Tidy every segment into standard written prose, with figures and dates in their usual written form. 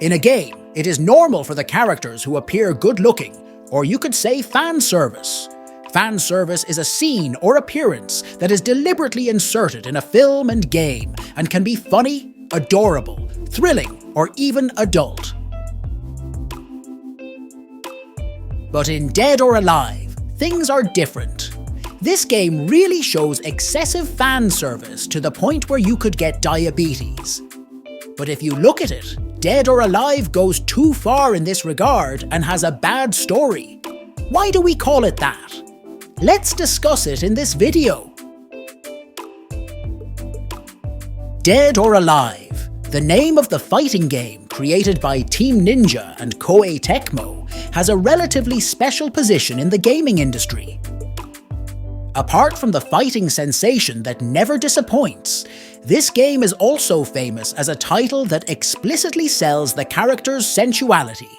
In a game, it is normal for the characters who appear good-looking, or you could say fan service. Fan service is a scene or appearance that is deliberately inserted in a film and game and can be funny, adorable, thrilling, or even adult. But in Dead or Alive, things are different. This game really shows excessive fan service to the point where you could get diabetes. But if you look at it, Dead or Alive goes too far in this regard and has a bad story. Why do we call it that? Let's discuss it in this video. Dead or Alive, the name of the fighting game created by Team Ninja and Koei Tecmo, has a relatively special position in the gaming industry. Apart from the fighting sensation that never disappoints, this game is also famous as a title that explicitly sells the character's sensuality.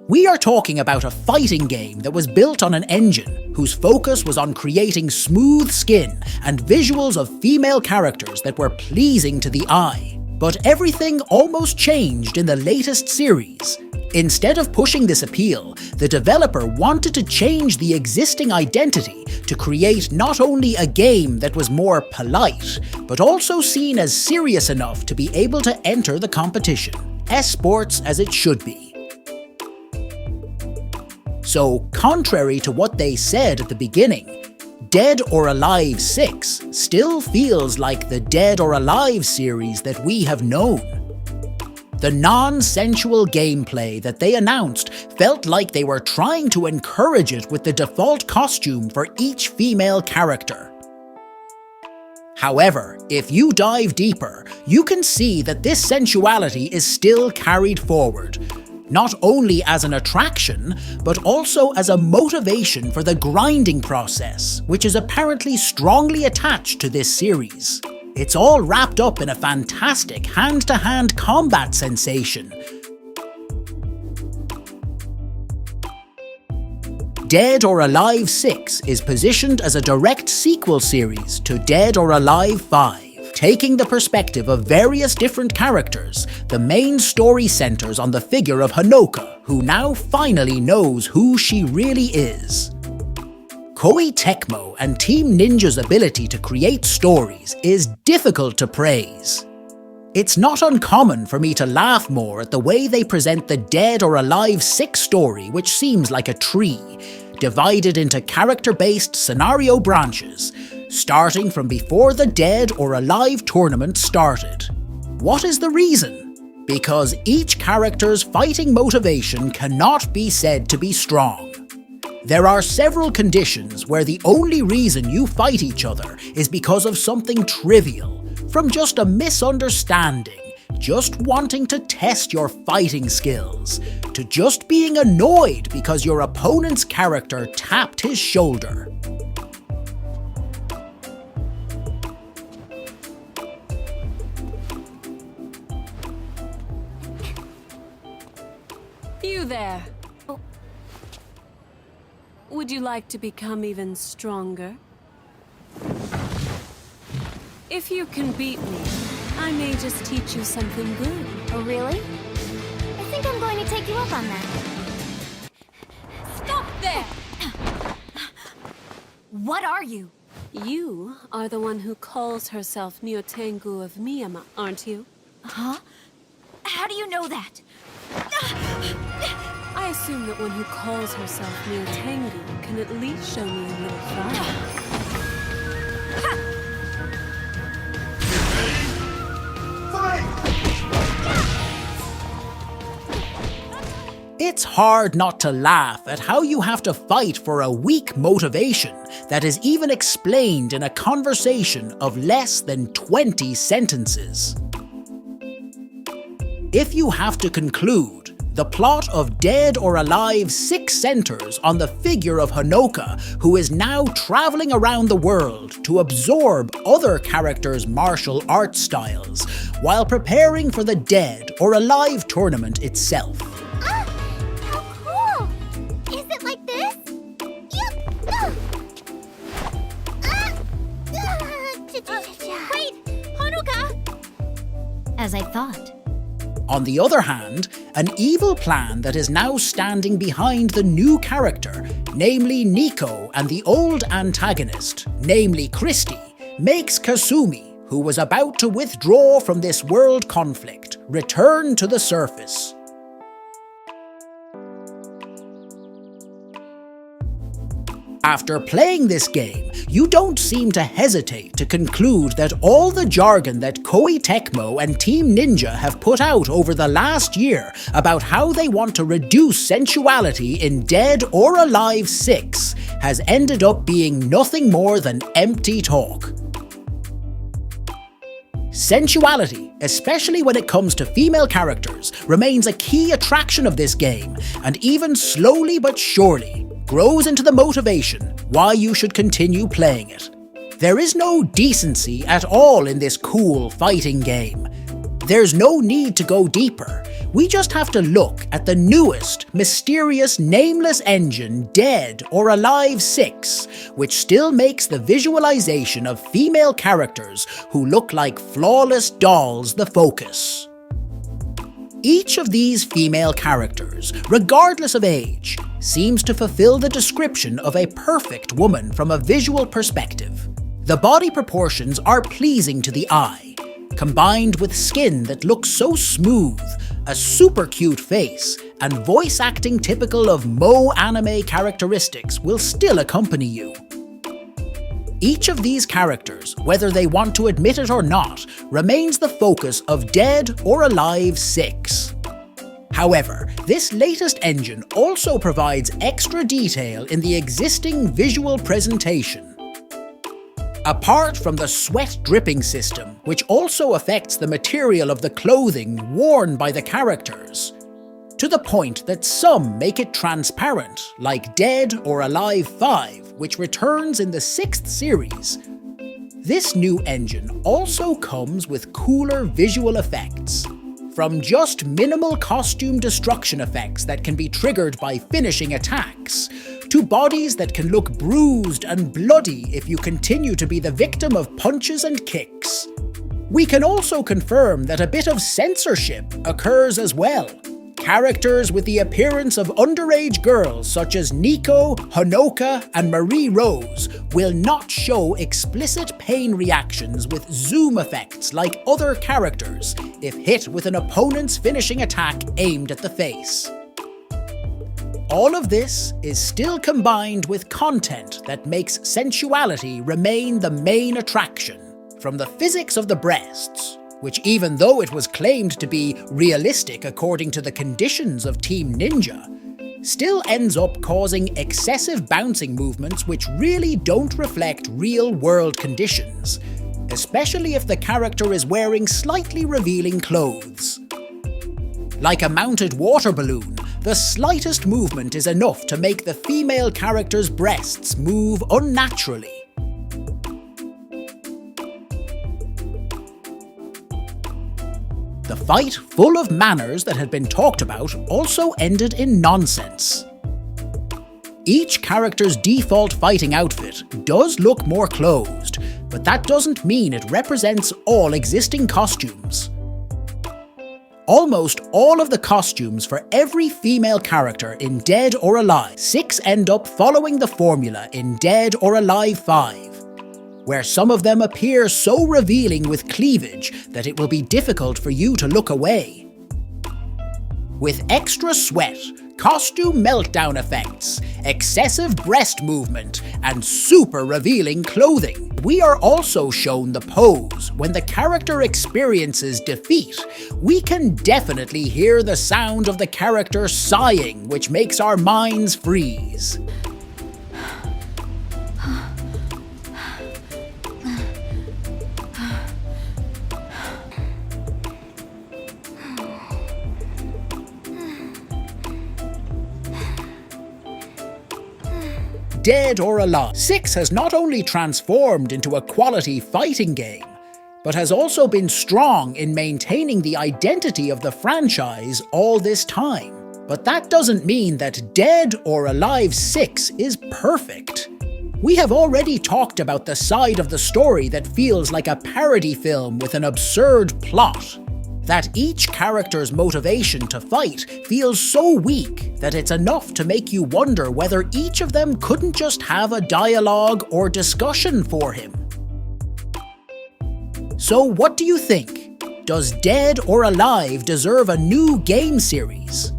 We are talking about a fighting game that was built on an engine whose focus was on creating smooth skin and visuals of female characters that were pleasing to the eye. But everything almost changed in the latest series. Instead of pushing this appeal, the developer wanted to change the existing identity to create not only a game that was more polite, but also seen as serious enough to be able to enter the competition, esports as it should be. So, contrary to what they said at the beginning, Dead or Alive 6 still feels like the Dead or Alive series that we have known. The non-sensual gameplay that they announced felt like they were trying to encourage it with the default costume for each female character. However, if you dive deeper, you can see that this sensuality is still carried forward, not only as an attraction, but also as a motivation for the grinding process, which is apparently strongly attached to this series. It's all wrapped up in a fantastic hand-to-hand combat sensation. Dead or Alive 6 is positioned as a direct sequel series to Dead or Alive 5. Taking the perspective of various different characters, the main story centers on the figure of Hanoka, who now finally knows who she really is. Koei Tecmo and Team Ninja's ability to create stories is difficult to praise. It's not uncommon for me to laugh more at the way they present the Dead or Alive 6 story, which seems like a tree, divided into character-based scenario branches, starting from before the Dead or Alive tournament started. What is the reason? Because each character's fighting motivation cannot be said to be strong. There are several conditions where the only reason you fight each other is because of something trivial, from just a misunderstanding, just wanting to test your fighting skills, to just being annoyed because your opponent's character tapped his shoulder. You there. Would you like to become even stronger? If you can beat me, I may just teach you something good. Oh, really? I think I'm going to take you up on that. Stop there! What are you? You are the one who calls herself Myotengu of Miyama, aren't you? Huh? How do you know that? I assume that one who calls herself Myotengu can at least show me a little fire. It's hard not to laugh at how you have to fight for a weak motivation that is even explained in a conversation of less than 20 sentences. If you have to conclude, the plot of Dead or Alive 6 centers on the figure of Hanoka, who is now traveling around the world to absorb other characters' martial arts styles, while preparing for the Dead or Alive tournament itself. How cool! Is it like this? Wait! Hanuka! As I thought. On the other hand, an evil plan that is now standing behind the new character, namely Nico, and the old antagonist, namely Christy, makes Kasumi, who was about to withdraw from this world conflict, return to the surface. After playing this game, you don't seem to hesitate to conclude that all the jargon that Koei Tecmo and Team Ninja have put out over the last year about how they want to reduce sensuality in Dead or Alive 6 has ended up being nothing more than empty talk. Sensuality, especially when it comes to female characters, remains a key attraction of this game, and even slowly but surely grows into the motivation why you should continue playing it. There is no decency at all in this cool fighting game. There's no need to go deeper. We just have to look at the newest, mysterious, nameless engine, Dead or Alive 6, which still makes the visualization of female characters who look like flawless dolls the focus. Each of these female characters, regardless of age, seems to fulfill the description of a perfect woman from a visual perspective. The body proportions are pleasing to the eye, combined with skin that looks so smooth, a super cute face, and voice acting typical of Mo anime characteristics will still accompany you. Each of these characters, whether they want to admit it or not, remains the focus of Dead or Alive 6. However, this latest engine also provides extra detail in the existing visual presentation. Apart from the sweat dripping system, which also affects the material of the clothing worn by the characters, to the point that some make it transparent, like Dead or Alive 5, which returns in the 6th series. This new engine also comes with cooler visual effects. From just minimal costume destruction effects that can be triggered by finishing attacks, to bodies that can look bruised and bloody if you continue to be the victim of punches and kicks. We can also confirm that a bit of censorship occurs as well. Characters with the appearance of underage girls such as Nico, Honoka, and Marie Rose will not show explicit pain reactions with zoom effects like other characters if hit with an opponent's finishing attack aimed at the face. All of this is still combined with content that makes sensuality remain the main attraction, from the physics of the breasts, which even though it was claimed to be realistic according to the conditions of Team Ninja, still ends up causing excessive bouncing movements which really don't reflect real-world conditions, especially if the character is wearing slightly revealing clothes. Like a mounted water balloon, the slightest movement is enough to make the female character's breasts move unnaturally. The fight, full of manners that had been talked about, also ended in nonsense. Each character's default fighting outfit does look more closed, but that doesn't mean it represents all existing costumes. Almost all of the costumes for every female character in Dead or Alive 6 end up following the formula in Dead or Alive 5. Where some of them appear so revealing with cleavage that it will be difficult for you to look away. With extra sweat, costume meltdown effects, excessive breast movement, and super revealing clothing, we are also shown the pose. When the character experiences defeat, we can definitely hear the sound of the character sighing, which makes our minds freeze. Dead or Alive 6 has not only transformed into a quality fighting game, but has also been strong in maintaining the identity of the franchise all this time. But that doesn't mean that Dead or Alive 6 is perfect. We have already talked about the side of the story that feels like a parody film with an absurd plot. that each character's motivation to fight feels so weak that it's enough to make you wonder whether each of them couldn't just have a dialogue or discussion for him. So what do you think? Does Dead or Alive deserve a new game series?